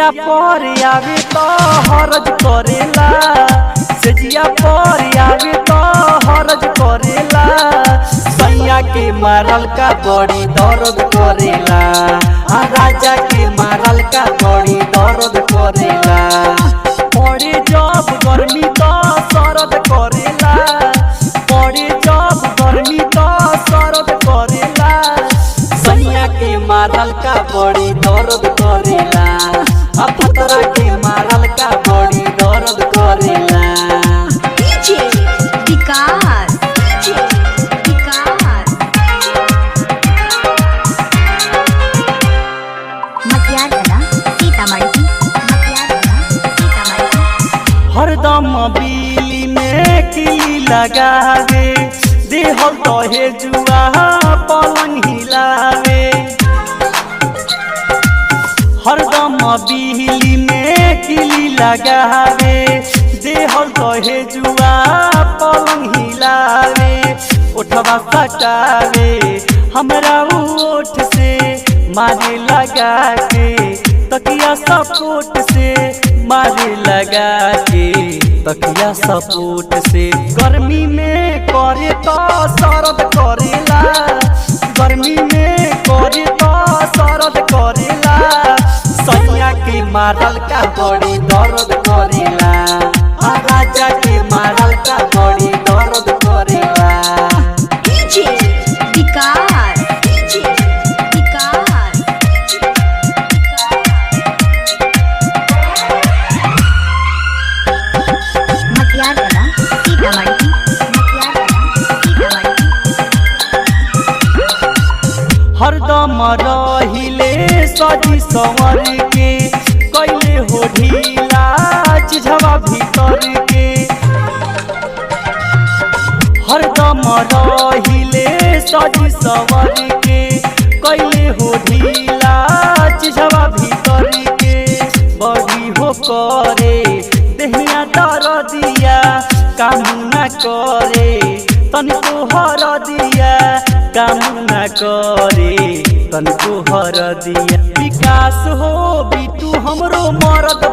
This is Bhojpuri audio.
सेजिया पर आवे तो हरज करेला, सेजिया पर आवे तो हरज करेला। सैया के मारल का बड़ी दर्द करेला, राजा के मारल का बड़ी दर्द करेला। पड़े जब गर्मी तो सरद करेला, पड़े जब गर्मी तो सरद करेला। सैया के मारल का बड़ी दर्द करेला, खतरा के मारल का बड़ी दर्द करेला। डीजे विकास, डीजे विकास, मटियाला सीतामढ़ी, मटियाला सीतामढ़ी। हरदम बिजली में किली लगावे, देहल तहे जुआ पलंग हिलावे। हरदम बिजली में किली लगावे, देहल तहे जुआ पलंग हिलावे। उठवा सटावे हमरा ओठ से मारे लगा के, तकिया सपोर्ट से मारे लगा के, तकिया सपोर्ट से। गर्मी में करे तो सरद करेला, गर्मी में करे तो सरद करेला। सैया के मारल का बड़ी दर्द करेला, राजा के मारल का बड़ी दर्द करेला। डीजे विकास, डीजे विकास, मटियाला सीतामढ़ी, मटियाला सीतामढ़ी। हरदम रहिले सजी संवर के, कैले हो ढीला चिझवा भीतर के। हरदम रहिले सजी संवर के, कैले हो ढीला चिझवा भीतर के। बड़ी हो करे देहिया दरदिया, काम न करे तनिको हरदिया, काम न करे तनिको हरदिया। विकास हो बिटू हमरो मरद